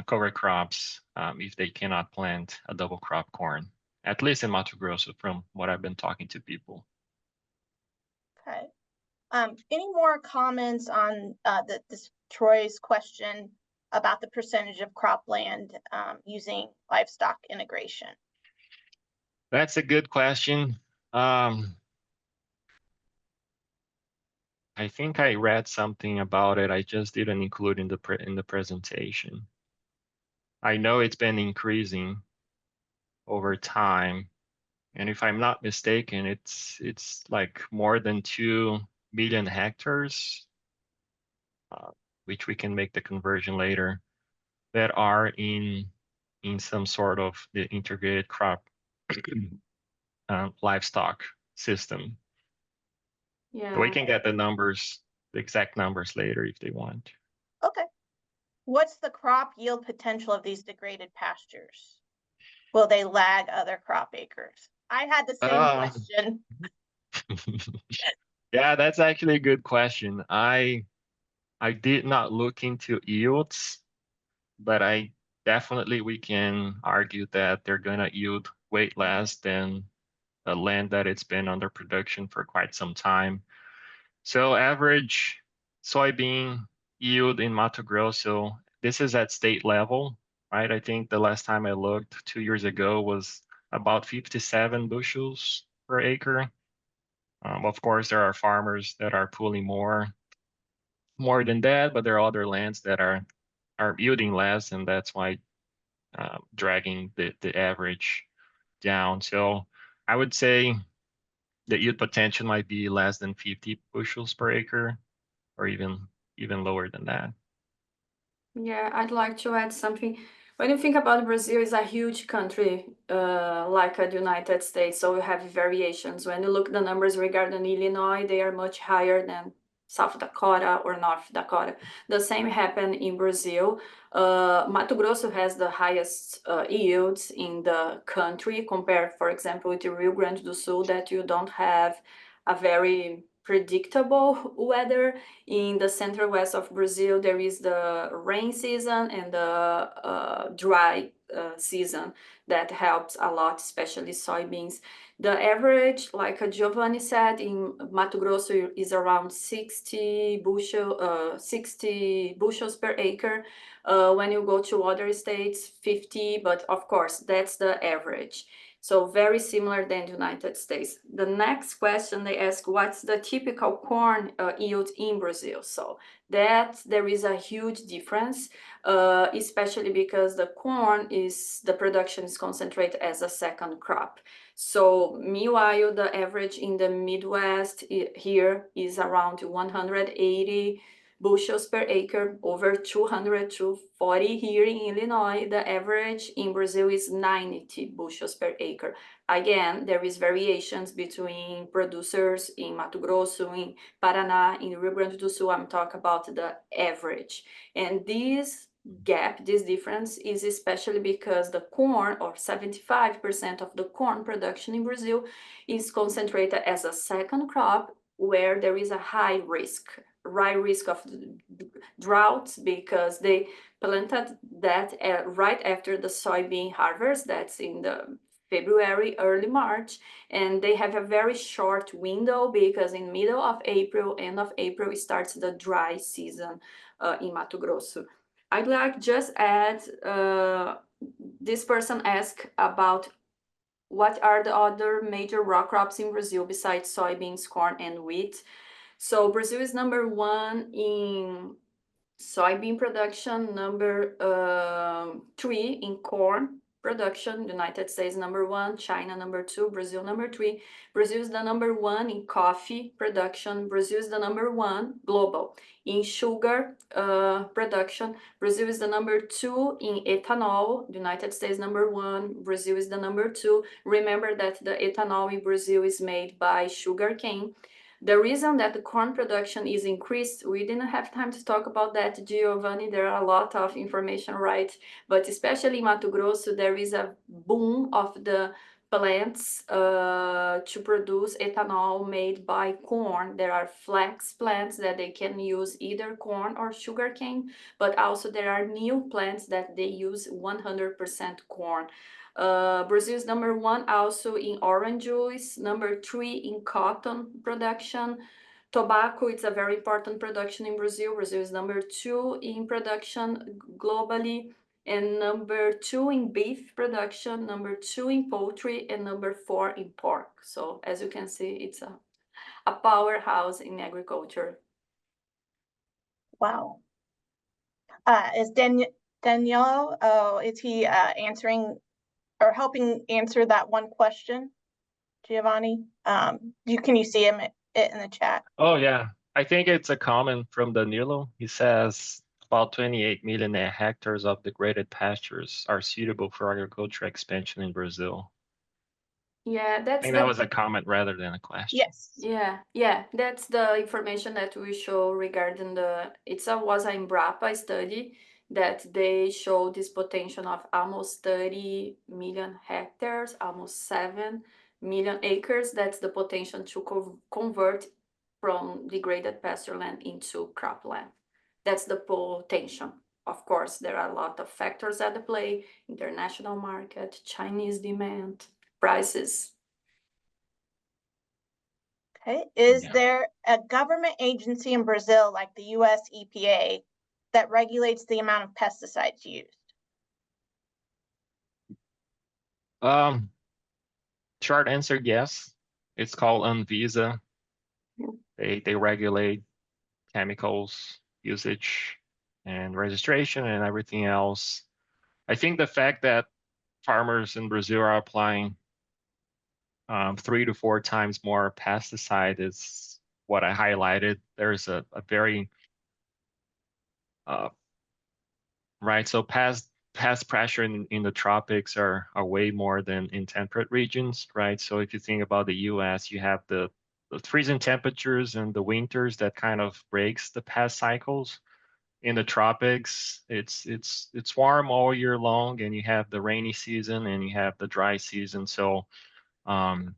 cover crops if they cannot plant a double crop corn, at least in Mato Grosso, from what I've been talking to people. Okay. Any more comments on this Troy's question about the percentage of cropland using livestock integration? That's a good question. I think I read something about it. I just didn't include in the presentation. I know it's been increasing over time. And if I'm not mistaken, it's like more than 2 million hectares, which we can make the conversion later, that are in some sort of the integrated crop livestock system. So we Yeah. can get the numbers, the exact numbers later if they want. Okay. What's the crop yield potential of these degraded pastures? Will they lag other crop acres? I had the same Uh, question. yeah, that's actually a good question. I did not look into yields, but I definitely we can argue that they're gonna yield way less than a land that it's been under production for quite some time. So average soybean yield in Mato Grosso, this is at state level, right? I think the last time I looked 2 years ago was about 57 bushels per acre. Of course, there are farmers that are pulling more than that, but there are other lands that are yielding less, and that's why dragging the average down. So I would say the yield potential might be less than 50 bushels per acre, or even lower than that. Yeah, I'd like to add something. When you think about Brazil, it's a huge country, like the United States, so you have variations. When you look the numbers regarding Illinois, they are much higher than South Dakota or North Dakota. The same happened in Brazil. Mato Grosso has the highest yields in the country compared, for example, with the Rio Grande do Sul, that you don't have a very predictable weather. In the center west of Brazil, there is the rain season and the dry season that helps a lot, especially soybeans. The average, like Giovani said, in Mato Grosso is around 60 bushels per acre. When you go to other states, 50, but of course, that's the average. So very similar than the United States. The next question they ask, what's the typical corn yield in Brazil? So that there is a huge difference, especially because the production is concentrated as a second crop. So meanwhile, the average in the Midwest here is around 180 bushels per acre, over 200 to 40 here in Illinois. The average in Brazil is 90 bushels per acre. Again, there is variations between producers in Mato Grosso, in Paraná, in Rio Grande do Sul. I'm talking about the average. And this gap, this difference is especially because the corn, or 75% of the corn production in Brazil, is concentrated as a second crop, where there is a high risk of droughts, because they planted that right after the soybean harvest. That's in the February, early March, and they have a very short window because in middle of April, end of April, starts the dry season in Mato Grosso. I'd like just add, this person asked about what are the other major row crops in Brazil besides soybeans, corn, and wheat. So Brazil is number 1 in soybean production, number 3 in corn production. United States number 1, China number 2, Brazil number 3. Brazil is the number 1 in coffee production. Brazil is the number 1 global in sugar production. Brazil is the number 2 in ethanol. United States number 1, Brazil is the number 2. Remember that the ethanol in Brazil is made by sugarcane. The reason that the corn production is increased, we didn't have time to talk about that, Giovani. There are a lot of information, right? But especially in Mato Grosso, there is a boom of the plants to produce ethanol made by corn. There are flax plants that they can use either corn or sugarcane, but also there are new plants that they use 100% corn. Brazil is number 1 also in orange juice, number 3 in cotton production. Tobacco, it's a very important production in Brazil. Brazil is number 2 in production globally, and number 2 in beef production, number 2 in poultry, and number 4 in pork. So as you can see, it's a powerhouse in agriculture. Wow. Danielle, oh, is he answering or helping answer that one question, Giovanni? Can you see it in the chat? Oh yeah, I think it's a comment from Danilo. He says about 28 million hectares of degraded pastures are suitable for agriculture expansion in Brazil. Yeah, I that's think that the was a comment rather than a question. Yes. yeah, that's the information that we show regarding the was a Embrapa study that they show this potential of almost 30 million hectares, almost 7 million acres. That's the potential to convert from degraded pasture land into cropland. That's the potential. Of course, there are a lot of factors at play: international market, Chinese demand, prices. Okay. Is Yeah. there a government agency in Brazil, like the US EPA, that regulates the amount of pesticides used? Short answer, yes. It's called Anvisa. They regulate chemicals usage and registration and everything else. I think the fact that farmers in Brazil are applying 3 to 4 times more pesticide is what I highlighted. There's a very right. So pest pressure in the tropics are way more than in temperate regions, right? So if you think about the US, you have the freezing temperatures and the winters that kind of breaks the pest cycles. In the tropics, it's warm all year long, and you have the rainy season and you have the dry season. So um,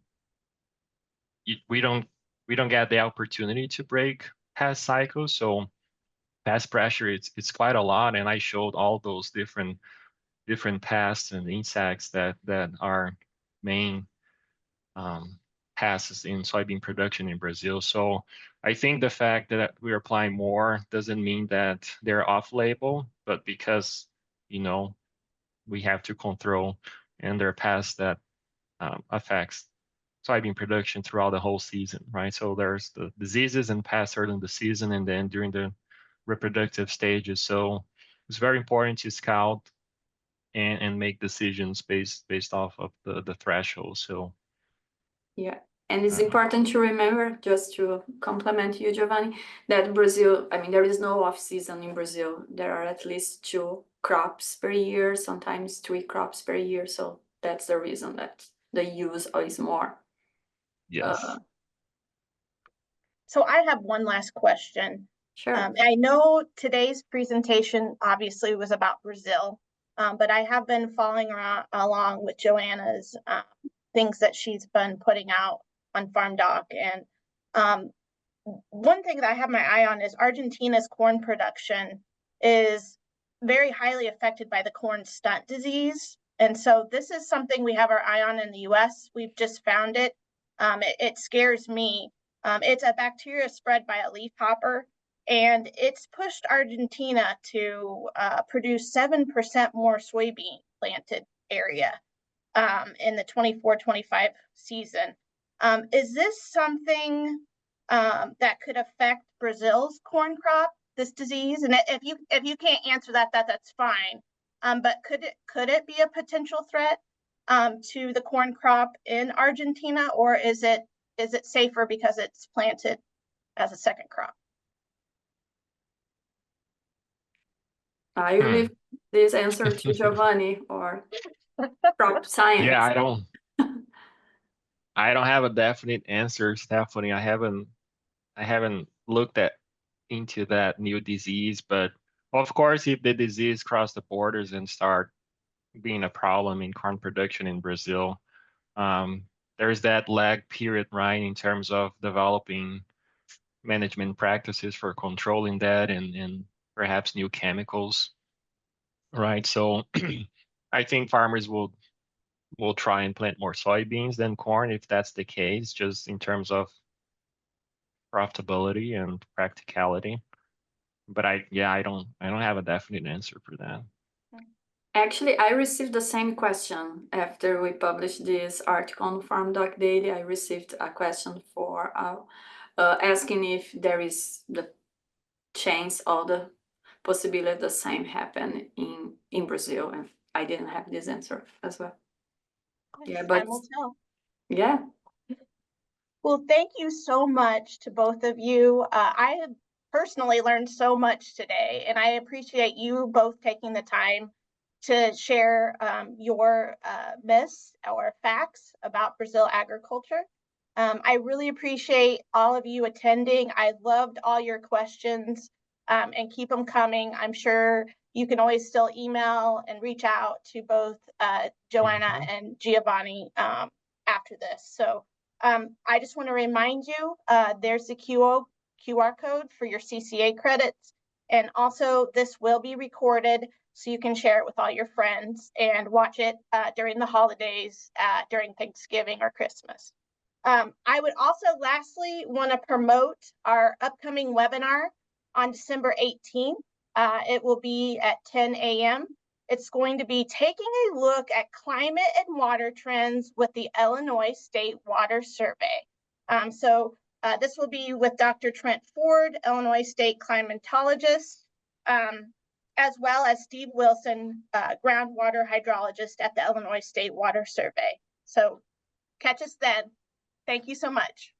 we don't get the opportunity to break pest cycles. So pest pressure, it's quite a lot, and I showed all those different pests and insects that are main pests in soybean production in Brazil. So I think the fact that we're applying more doesn't mean that they're off-label, but because we have to control, and there are pests that affects soybean production throughout the whole season, right? So there's the diseases and pests early in the season, and then during the reproductive stages. So it's very important to scout and make decisions based off of the threshold. So yeah, and it's important to remember, just to complement you, Giovanni, that Brazil, I mean, there is no off season in Brazil. There are at least 2 crops per year, sometimes 3 crops per year. So that's the reason that the use is more. yes. So I have one last question. Sure. I know today's presentation obviously was about Brazil, but I have been following along with Joanna's things that she's been putting out on Farm Doc. And one thing that I have my eye on is Argentina's corn production is very highly affected by the corn stunt disease. And so this is something we have our eye on in the US. We've just found it. It scares me. It's a bacteria spread by a leafhopper, and it's pushed Argentina to produce 7% more soybean planted area in the 24-25 season. Is this something that could affect Brazil's corn crop, this disease? And if you can't answer that, that's fine. But could it be a potential threat to the corn crop in Argentina, or is it safer because it's planted as a second crop? I leave this answer to Giovanni or crop science. Yeah, I don't have a definite answer, Stephanie. I haven't looked into that new disease, but of course, if the disease cross the borders and start being a problem in corn production in Brazil, there's that lag period, right, in terms of developing management practices for controlling that and perhaps new chemicals, right? So I think farmers will try and plant more soybeans than corn if that's the case, just in terms of profitability and practicality. But I don't have a definite answer for that. Actually, I received the same question after we published this article on Farm Doc Daily. I received a question for asking if there is the chance or the possibility the same happen in in Brazil, and I didn't have this answer as well. Yeah, Time but will tell. yeah, Well, thank you so much to both of you. I have personally learned so much today, and I appreciate you both taking the time to share your myths or facts about Brazil agriculture. I really appreciate all of you attending. I loved all your questions, and keep them coming. I'm sure you can always still email and reach out to both Joana and Giovani after this. So I just want to remind you, there's the QR code for your CCA credits. And also this will be recorded so you can share it with all your friends and watch it during the holidays, during Thanksgiving or Christmas. I would also lastly want to promote our upcoming webinar on December 18th. It will be at 10 a.m. It's going to be taking a look at climate and water trends with the Illinois State Water Survey. This will be with Dr. Trent Ford, Illinois State climatologist, as well as Steve Wilson, groundwater hydrologist at the Illinois State Water Survey. So catch us then. Thank you so much.